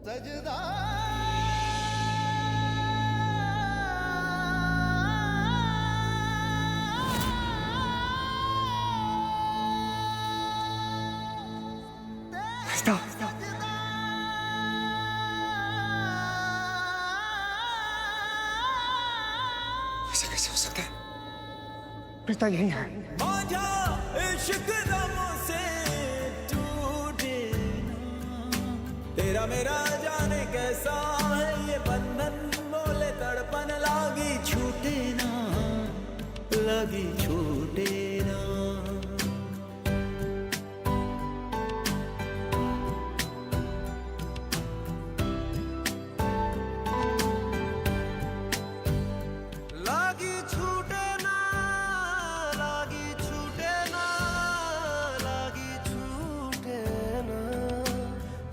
सजदा ऐसा कैसे हो सकता है? प्रीता यही है। तेरा मेरा जाने कैसा है ये बंधन, बोले तड़पन लागी छूटे ना, लगी छूटे ना। लागी छूटे ना, लागी छूटे ना, लागी छूटे ना।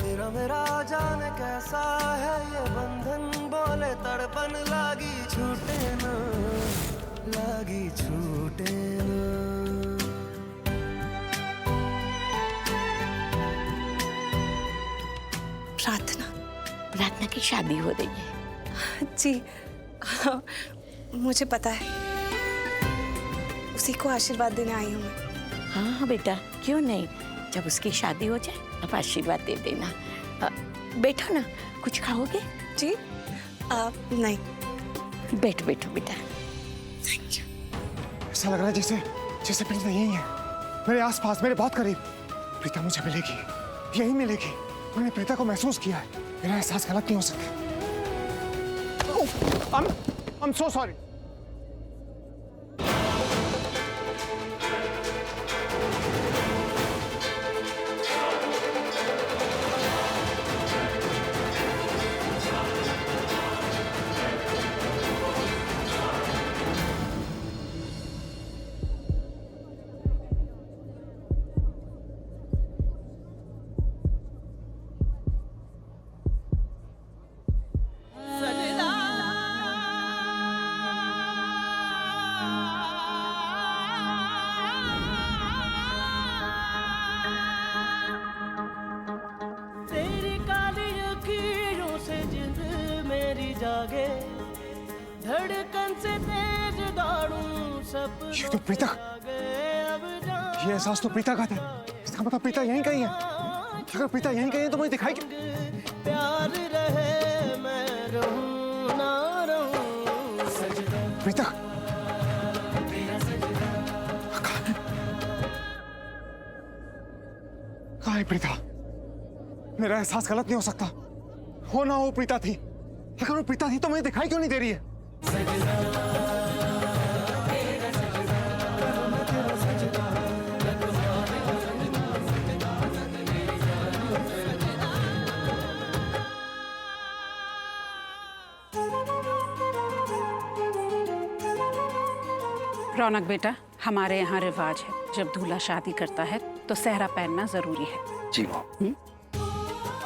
तेरा मेरा जाने कैसा है ये बंधन, बोले तड़पन लागी छूटे ना, लागी छूटे ना। प्रार्थना, प्रार्थना की शादी हो रही है। जी हाँ, मुझे पता है, उसी को आशीर्वाद देने आई हूँ मैं। हाँ बेटा, क्यों नहीं, जब उसकी शादी हो जाए अब आशीर्वाद दे देना। बैठो ना, कुछ खाओगे? जी नहीं। बैठो बैठो बेटा। Thank you. ऐसा लग रहा है जैसे जैसे प्रीता यही है, मेरे आसपास, मेरे बहुत करीब। प्रीता मुझे मिलेगी, यही मिलेगी। मैंने प्रीता को महसूस किया है, मेरा एहसास गलत नहीं हो सकता। I'm so sorry. जागे धड़कन से तेज दौड़ूं सब। ये तो प्रीता, ये एहसास तो प्रीता का था। इसका मतलब प्रीता यहीं कहीं है। अगर प्रीता यहीं कहीं है तो मुझे दिखाई क्यों? प्यार रहे मैं रहूं ना रहूं सजदा। प्रीता कहाँ है प्रीता? मेरा एहसास गलत नहीं हो सकता। हो ना हो प्रीता थी, अगर वो प्रीता थी तो मुझे दिखाई क्यों नहीं दे रही है? रौनक बेटा, हमारे यहाँ रिवाज है, जब दूल्हा शादी करता है तो सेहरा पहनना जरूरी है। जी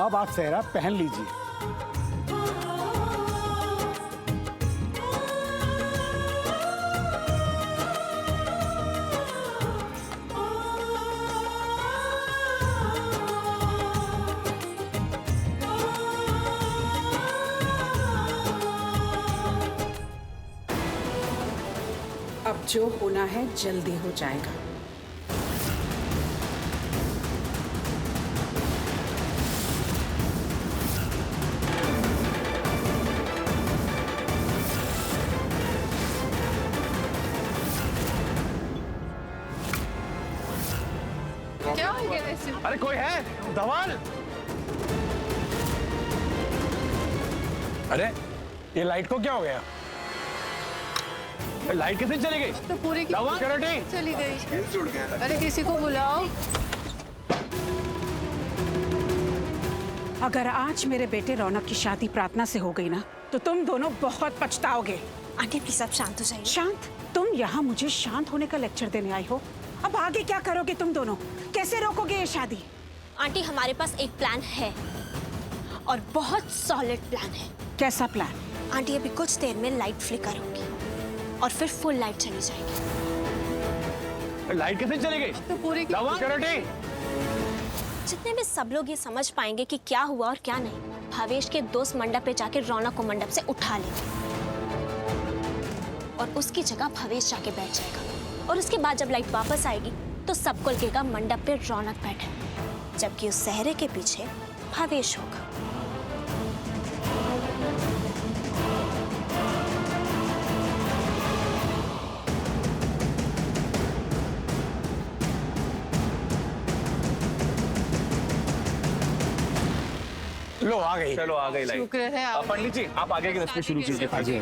अब आप सेहरा पहन लीजिए। अब जो होना है जल्दी हो जाएगा। क्या हो गया वैसे? अरे कोई है? धवल! अरे ये लाइट को क्या हो गया? लाइट कैसे चली गई? तो पूरी की सिक्योरिटी चली गई। अरे किसी को बुलाओ। अगर आज मेरे बेटे रौनक की शादी प्रार्थना से हो गई ना, तो तुम दोनों बहुत पछताओगे। आंटी प्लीज आप शांत हो जाइए। शांत? तुम यहाँ मुझे शांत होने का लेक्चर देने आई हो? अब आगे क्या करोगे तुम दोनों? कैसे रोकोगे ये शादी? आंटी हमारे पास एक प्लान है और बहुत सॉलिड प्लान है। कैसा प्लान? आंटी अभी कुछ देर में लाइट फ्लिकर होगी और फिर फुल लाइट चली जाएगी। लाइट कैसे चली गई? तो पूरी की सिक्योरिटी जितने भी सब लोग ये समझ पाएंगे कि क्या हुआ और क्या नहीं, भावेश के दोस्त मंडप पे जाके रौनक को मंडप से उठा लेंगे और उसकी जगह भावेश जाके बैठ जाएगा। और उसके बाद जब लाइट वापस आएगी तो सबको लगेगा मंडप पे रौनक बैठा है, जबकि उस सेहरे के पीछे भावेश होगा। लो आ गई। चलो आ गई लाइट। शुक्र है आप पंडित जी आप आगे की रस्ते शुरू कीजिए। हाँ जी।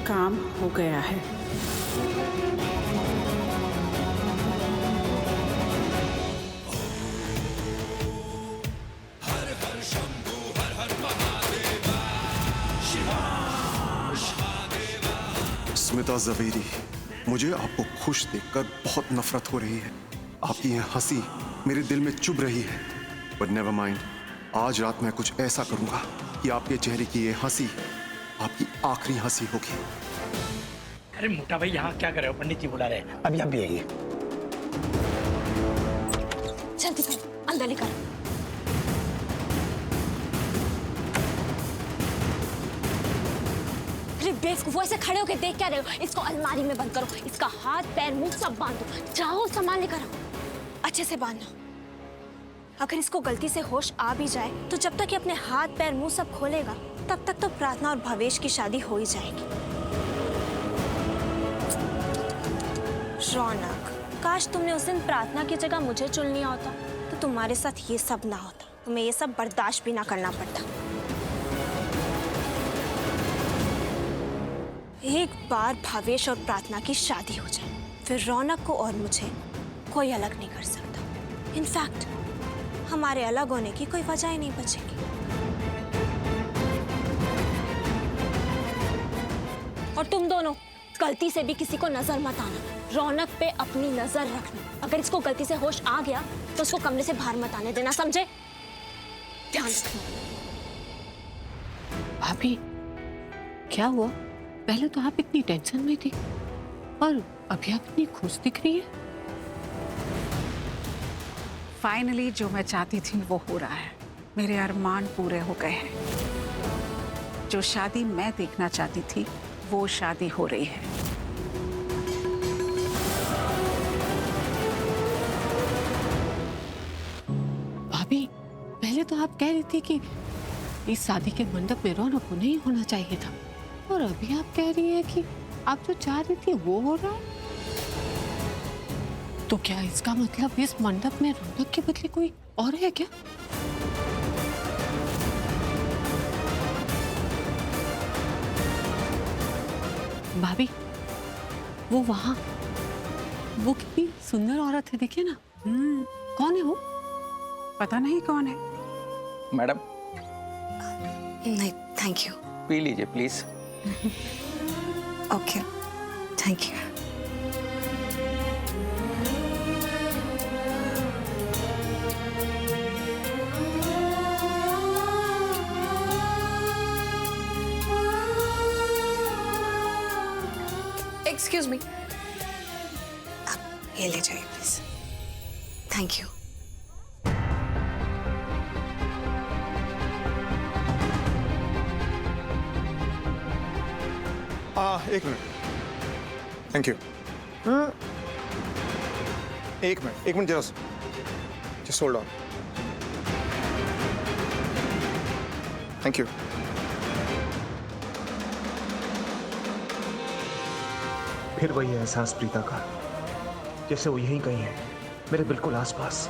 काम हो गया है। स्मिता जवेरी, मुझे आपको खुश देखकर बहुत नफरत हो रही है। आपकी यह हंसी मेरे दिल में चुभ रही है। बट नेवर माइंड, आज रात मैं कुछ ऐसा करूंगा कि आपके चेहरे की ये हंसी आपकी आखिरी हंसी होगी। अरे मोटा भाई यहाँ क्या कर रहे हो? पंडित जी बुला रहे हैं। अभी आप भी आइए। जल्दी करो, अंदर लेकर। अरे बेवकूफ, ऐसे खड़े होके देख क्या रहे हो? इसको अलमारी में बंद करो, इसका हाथ पैर मुंह सब बांधो। जाओ सामान लेकर आओ, अच्छे से बांधना। अगर इसको गलती से होश आ भी जाए तो जब तक ये अपने हाथ पैर मुंह सब खोलेगा तब तक तो प्रार्थना और भावेश की शादी हो ही जाएगी। रौनक, काश तुमने उस दिन प्रार्थना की जगह मुझे चुन लिया होता तो तुम्हारे साथ ये सब ना होता, तुम्हें ये सब बर्दाश्त भी ना करना पड़ता। एक बार भावेश और प्रार्थना की शादी हो जाए फिर रौनक को और मुझे कोई अलग नहीं कर सकता। इनफैक्ट हमारे अलग होने की कोई वजह ही नहीं बचेगी। और तुम दोनों गलती से भी किसी को नजर मत आना। रौनक पे अपनी नजर रखना। अगर इसको गलती से होश आ गया तो उसको कमरे से बाहर मत आने देना, समझे? ध्यान रखना। भाभी क्या हुआ? पहले तो आप इतनी टेंशन में थी और अभी आप इतनी खुश दिख रही है। फाइनली जो मैं चाहती थी वो हो रहा है। मेरे अरमान पूरे हो गए हैं। जो शादी मैं देखना चाहती थी वो शादी हो रही है। भाभी पहले तो आप कह रही थी कि इस शादी के मंडप में रौनक को नहीं होना चाहिए था और अभी आप कह रही है कि आप जो चाह रही थी वो हो रहा है। तो क्या इसका मतलब इस मंडप में रौनक के बदले कोई और है क्या? भाभी वो वहां वो कितनी सुंदर औरत है, देखिए ना। कौन है वो? पता नहीं कौन है। मैडम नहीं, थैंक यू। पी लीजिए please. Okay, thank you. Excuse me, आप ये ले जाइए प्लीज। Thank you. एक मिनट, थैंक यू। एक मिनट जरा, just hold on. Thank you. फिर वही एहसास प्रीता का, जैसे वो यहीं कहीं है, मेरे बिल्कुल आसपास।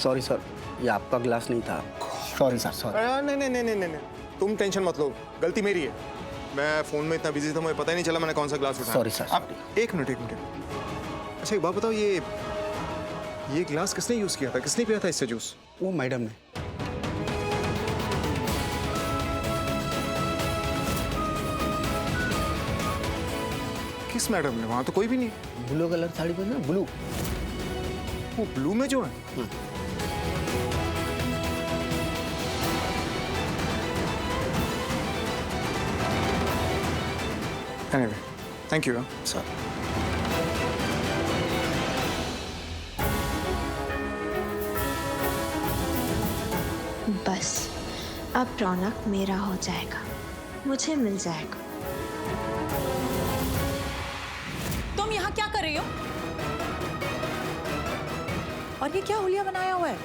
सॉरी सर, ये आपका ग्लास नहीं था। Sorry sir, sorry. नहीं, तुम टेंशन मत लो, गलती मेरी है। मैं फोन में इतना बिजी था, मुझे पता ही नहीं चला मैंने कौन सा ग्लास उठाया। Sorry sir. आप एक मिनट। अच्छा एक बात बताओ, ये ग्लास किसने यूज किया था? किसने पिया था इससे जूस? वो मैडम ने। किस मैडम ने? वहां तो कोई भी नहीं। ब्लू कलर साड़ी पहना, ब्लू। वो ब्लू में जो है। Anyway, thank you. सर बस अब रौनक मेरा हो जाएगा, मुझे मिल जाएगा। तुम यहाँ क्या कर रही हो? और ये क्या हुलिया बनाया हुआ है?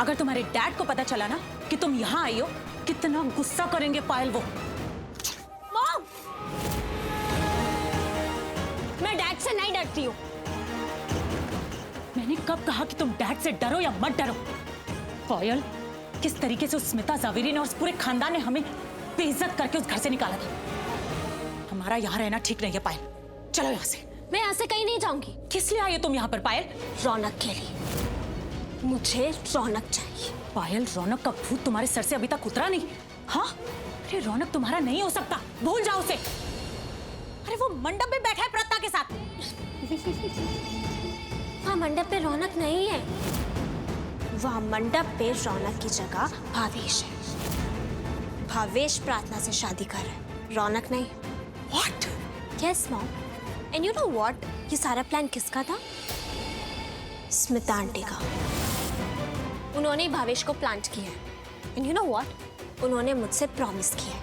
अगर तुम्हारे डैड को पता चला ना कि तुम यहाँ आई हो, कितना गुस्सा करेंगे पायल वो। मॉम! मैं डैड से नहीं डरती हूँ। मैंने कब कहा कि तुम डैड से डरो या मत डरो? पायल, किस तरीके से उस स्मिता जावेरी ने और उस पूरे खानदान ने हमें बेइज्जत करके उस घर से निकाला था। हमारा यहाँ रहना ठीक नहीं है पायल, चलो यहाँ से। मैं यहाँ से कहीं नहीं जाऊंगी। किस लिए आई हो तुम यहाँ पर पायल? रौनक के लिए। मुझे रौनक चाहिए। पायल, रौनक का भूत तुम्हारे सर से अभी तक उतरा नहीं? हाँ, अरे रौनक तुम्हारा नहीं हो सकता, भूल जाओ उसे। अरे वो मंडप में बैठा है प्रत्ता के साथ। वहाँ मंडप पे रौनक नहीं है। वहाँ मंडप पे रौनक की जगह भावेश है। भावेश प्रार्थना से शादी कर रहा है, रौनक नहीं। What? Yes, mom. And you know what? ये सारा प्लान किसका था? स्मिता आंटी का। उन्होंने ही भावेश को प्लांट किया है। And you know what? उन्होंने मुझसे प्रॉमिस किया है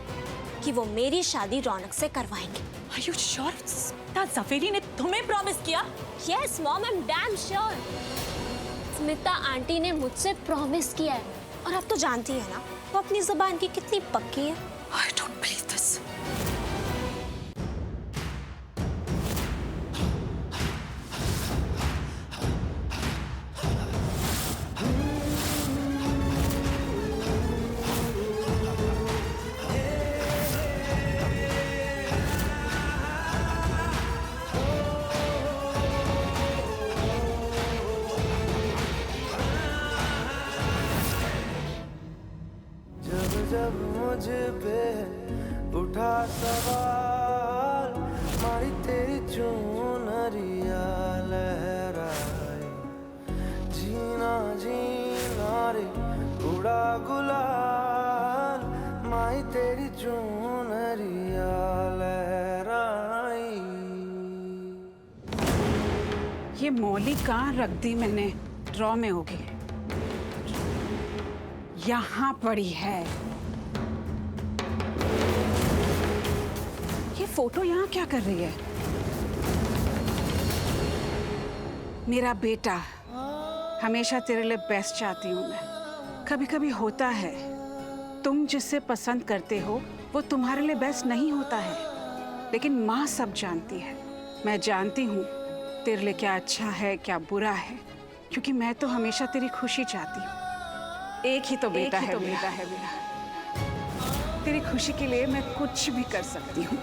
कि वो मेरी शादी रौनक से करवाएंगे। Are you sure? Smita Zaveri ने तुम्हें प्रॉमिस किया? Yes, mom, I'm damn sure. Smita aunty ने मुझसे प्रॉमिस किया है, और अब तो जानती है ना वो अपनी जुबान की कितनी पक्की है। I don't believe this. जब मुझ पे उठा सवाल, मारी तेरी चुनरिया लहराई, जीना जीना रे उड़ा गुलाल, माई तेरी चुनरिया लहराई। ये मौली कहाँ रख दी मैंने? ड्रॉ में होगी। यहाँ पड़ी है। ये फोटो यहाँ क्या कर रही है? मेरा बेटा, हमेशा तेरे लिए बेस्ट चाहती हूँ मैं। कभी कभी होता है तुम जिससे पसंद करते हो वो तुम्हारे लिए बेस्ट नहीं होता है, लेकिन माँ सब जानती है। मैं जानती हूँ तेरे लिए क्या अच्छा है क्या बुरा है, क्योंकि मैं तो हमेशा तेरी खुशी चाहती हूँ। एक ही तो बेटा है मेरा। तेरी खुशी के लिए मैं कुछ भी कर सकती हूँ।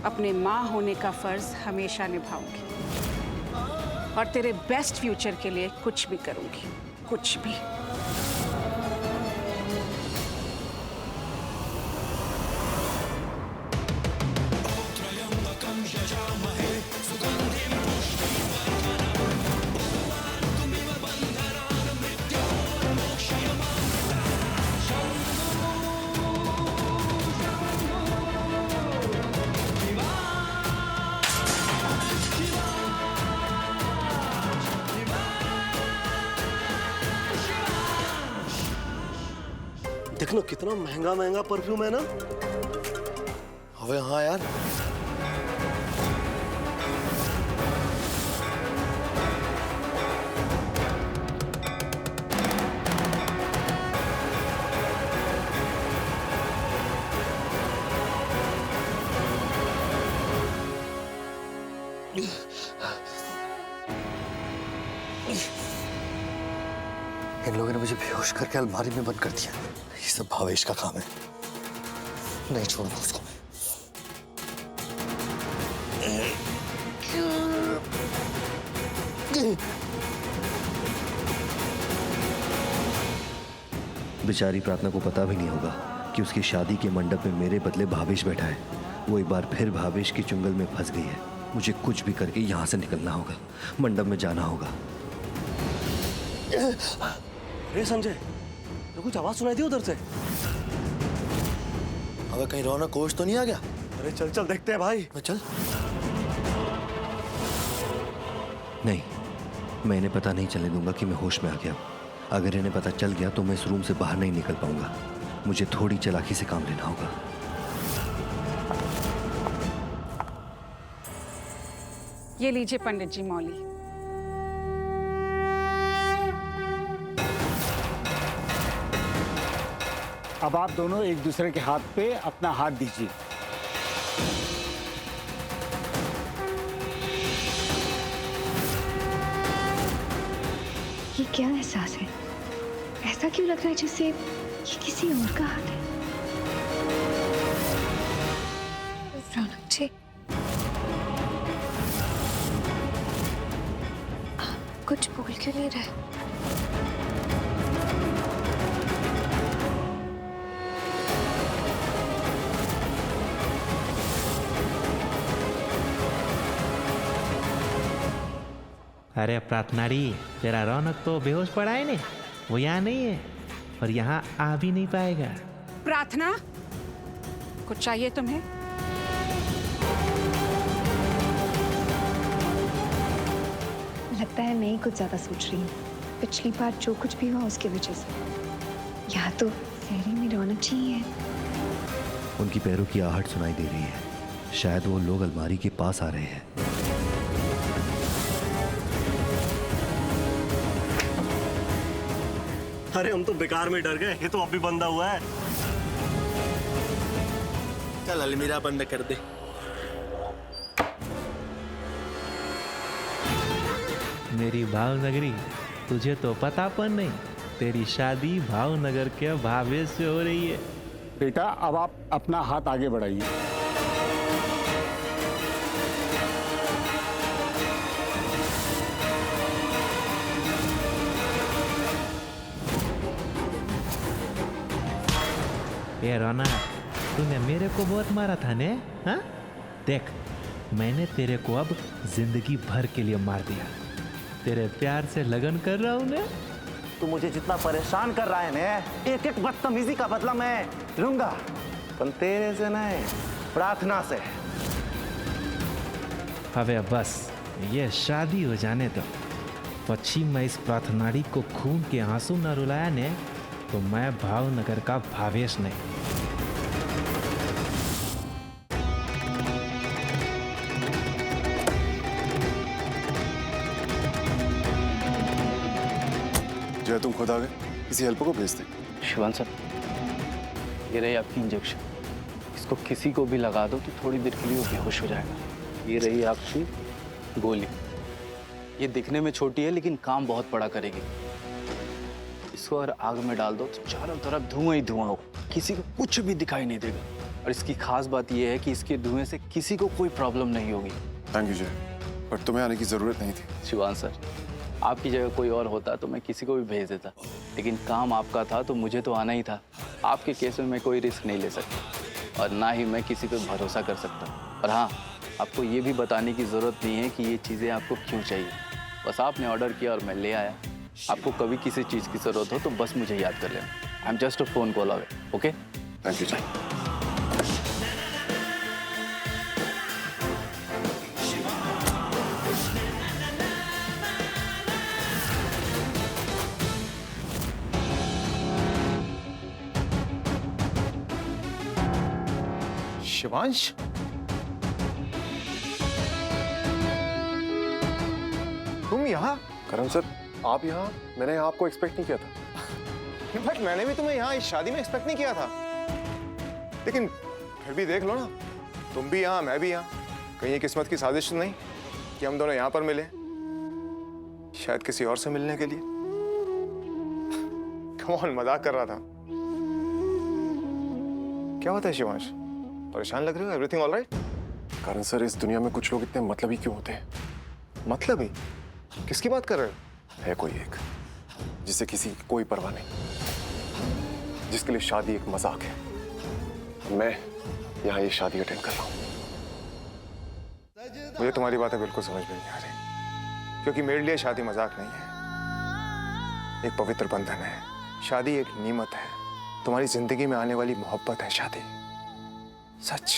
अपने माँ होने का फर्ज हमेशा निभाऊंगी और तेरे बेस्ट फ्यूचर के लिए कुछ भी करूंगी, कुछ भी। देख लो कितना महंगा महंगा परफ्यूम है ना। अबे हाँ यार, इन लोगों ने मुझे बेहोश करके अलमारी में बंद कर दिया। ये सब भावेश का काम है, नहीं छोड़ूंगा उसको मैं। बेचारी प्रार्थना को पता भी नहीं होगा कि उसकी शादी के मंडप में मेरे बदले भावेश बैठा है। वो एक बार फिर भावेश की चुंगल में फंस गई है। मुझे कुछ भी करके यहाँ से निकलना होगा, मंडप में जाना होगा। अरे संजय, तो कुछ आवाज सुनाई दी उधर से? अबे कहीं रौनक कोच तो नहीं आ गया? अरे चल चल देखते हैं भाई। चल। नहीं, मैं इन्हें पता नहीं चलने दूंगा कि मैं होश में आ गया। अगर इन्हें पता चल गया तो मैं इस रूम से बाहर नहीं निकल पाऊंगा। मुझे थोड़ी चालाकी से काम लेना होगा। ये लीजिए पंडित जी मौली। अब आप दोनों एक दूसरे के हाथ पे अपना हाथ दीजिए। ये क्या एहसास है? ऐसा क्यों लग रहा है जैसे ये किसी और का हाथ है? रौनक जी, आप कुछ बोल क्यों नहीं रहे? अरे प्रार्थनारी, तेरा रौनक तो बेहोश पड़ा है ने, वो यहाँ नहीं है और यहाँ आ भी नहीं पाएगा। प्रार्थना, कुछ चाहिए तुम्हें? लगता है मैं ही कुछ ज्यादा सोच रही हूँ। पिछली बार जो कुछ भी हुआ उसकी वजह से। यहाँ तो शहरी में रौनक जी ही है। उनकी पैरों की आहट सुनाई दे रही है। शायद वो लोग अलमारी के पास आ रहे हैं। अरे हम तो बेकार में डर गए, ये तो अभी बंदा हुआ है। चल अलमीरा बंद कर दे। मेरी भावनगरी, तुझे तो पता पर नहीं, तेरी शादी भावनगर के भावेश से हो रही है। बेटा, अब आप अपना हाथ आगे बढ़ाइए। ये रौनक, तूने मेरे को बहुत मारा था ने? हाँ? देख, मैंने तेरे को अब जिंदगी भर के लिए मार दिया। तेरे प्यार से लगन कर रहा हूँ ने। तू मुझे जितना परेशान कर रहा है ने, एक एक बदतमीजी का बदला मैं लूंगा, पर तेरे से नहीं, प्रार्थना से। अबे बस, ये शादी हो जाने दो। पक्षी मैं इस प्रार्थनारी को खून के आंसू न रुलाया ने, तो मैं भावनगर का भावेश नहीं। जय, तुम खुद आ गए, किसी हेल्पर को भेज दे। शिवान सर, ये रही आपकी इंजेक्शन। इसको किसी को भी लगा दो तो थोड़ी देर के लिए वो बेहोश हो जाएगा। ये रही आपकी गोली। ये दिखने में छोटी है लेकिन काम बहुत बड़ा करेगी। इसको अगर आग में डाल दो तो चारों तरफ धुआं ही धुआं हो, किसी को कुछ भी दिखाई नहीं देगा। और इसकी खास बात यह है कि इसके धुएं से किसी को कोई प्रॉब्लम नहीं होगी। थैंक यू जय, बट तुम्हें आने की जरूरत नहीं थी। शिवान सर, आपकी जगह कोई और होता तो मैं किसी को भी भेज देता, लेकिन काम आपका था तो मुझे तो आना ही था। आपके केस में मैं कोई रिस्क नहीं ले सकता और ना ही मैं किसी पे भरोसा कर सकता। और हाँ, आपको ये भी बताने की ज़रूरत नहीं है कि ये चीज़ें आपको क्यों चाहिए। बस आपने ऑर्डर किया और मैं ले आया। आपको कभी किसी चीज़ की ज़रूरत हो तो बस मुझे याद कर लेना। I am just a phone call away. Okay, thank you जय। शिवांश, तुम यहाँ? करण सर, आप यहाँ? मैंने आपको एक्सपेक्ट नहीं किया था। इनफैक्ट मैंने भी तुम्हें यहाँ इस शादी में एक्सपेक्ट नहीं किया था। लेकिन फिर भी देख लो ना, तुम भी यहाँ, मैं भी यहाँ। कहीं ये किस्मत की साजिश नहीं कि हम दोनों यहाँ पर मिले, शायद किसी और से मिलने के लिए। कम ऑन, मजाक कर रहा था। क्या होता है शिवांश, परेशान लग रहे हो? Everything all right? Karan sir, इस दुनिया में कुछ लोग इतने मतलबी क्यों होते हैं? मतलबी? किसकी बात कर रहे हो? है कोई एक जिसे किसी की कोई परवाह नहीं, जिसके लिए शादी एक मजाक है। मैं यहाँ ये शादी अटेंड कर रहा हूँ। मुझे तुम्हारी बातें बिल्कुल समझ में नहीं आ रही, क्योंकि मेरे लिए शादी मजाक नहीं है, एक पवित्र बंधन है। शादी एक नियमत है, तुम्हारी जिंदगी में आने वाली मोहब्बत है शादी। सच,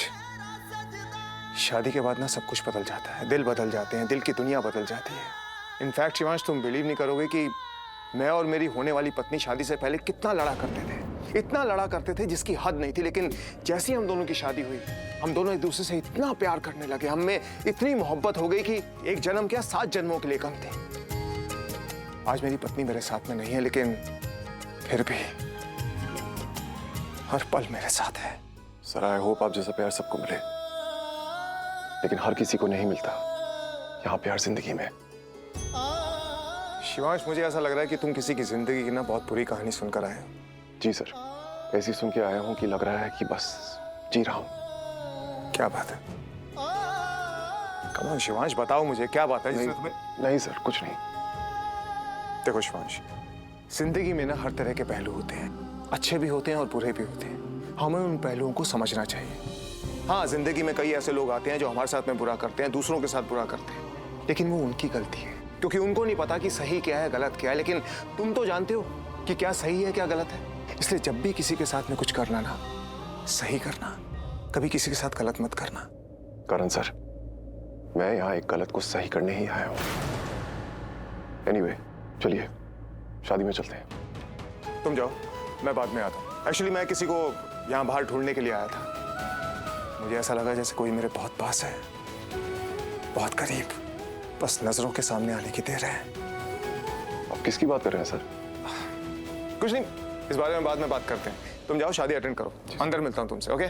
शादी के बाद ना सब कुछ बदल जाता है, दिल बदल जाते हैं, दिल की दुनिया बदल जाती है। इनफैक्ट शिवांश, तुम बिलीव नहीं करोगे कि मैं और मेरी होने वाली पत्नी शादी से पहले कितना लड़ा करते थे, इतना लड़ा करते थे जिसकी हद नहीं थी। लेकिन जैसे ही हम दोनों की शादी हुई, हम दोनों एक दूसरे से इतना प्यार करने लगे, हम में इतनी मोहब्बत हो गई कि एक जन्म क्या 7 जन्मों के लिए कम थे। आज मेरी पत्नी मेरे साथ में नहीं है, लेकिन फिर भी हर पल मेरे साथ है। सर, आई होप आप जैसा प्यार सबको मिले, लेकिन हर किसी को नहीं मिलता यहाँ प्यार जिंदगी में। शिवांश, मुझे ऐसा लग रहा है कि तुम किसी की जिंदगी की ना बहुत बुरी कहानी सुनकर आए हो। जी सर, ऐसी सुन के आया हूँ कि लग रहा है कि बस जी रहा हूँ। क्या बात है? कम ऑन शिवांश, बताओ मुझे क्या बात है जिसमें तुम्हें... नहीं सर, कुछ नहीं। देखो शिवांश, जिंदगी में ना हर तरह के पहलू होते हैं, अच्छे भी होते हैं और बुरे भी होते हैं। हमें उन पहलुओं को समझना चाहिए। हाँ, जिंदगी में कई ऐसे लोग आते हैं जो हमारे साथ में बुरा करते हैं, दूसरों के साथ बुरा करते हैं, लेकिन वो उनकी गलती है, क्योंकि उनको नहीं पता कि सही क्या है, गलत क्या है। लेकिन तुम तो जानते हो कि क्या सही है, क्या गलत है। इसलिए जब भी किसी के साथ में कुछ करना ना, सही करना, कभी किसी के साथ गलत मत करना। करण सर, मैं यहाँ एक गलत को सही करने ही आया हूँ। एनीवे, चलिए शादी में चलते हैं। तुम जाओ, मैं बाद में आता हूँ। एक्चुअली मैं किसी को यहाँ बाहर ढूंढने के लिए आया था। मुझे ऐसा लगा जैसे कोई मेरे बहुत पास है, बहुत करीब, बस नजरों के सामने आने की देर है। आप किसकी बात कर रहे हैं सर? कुछ नहीं, इस बारे में बाद में बात करते हैं। तुम जाओ, शादी अटेंड करो, अंदर मिलता हूँ तुमसे। ओके?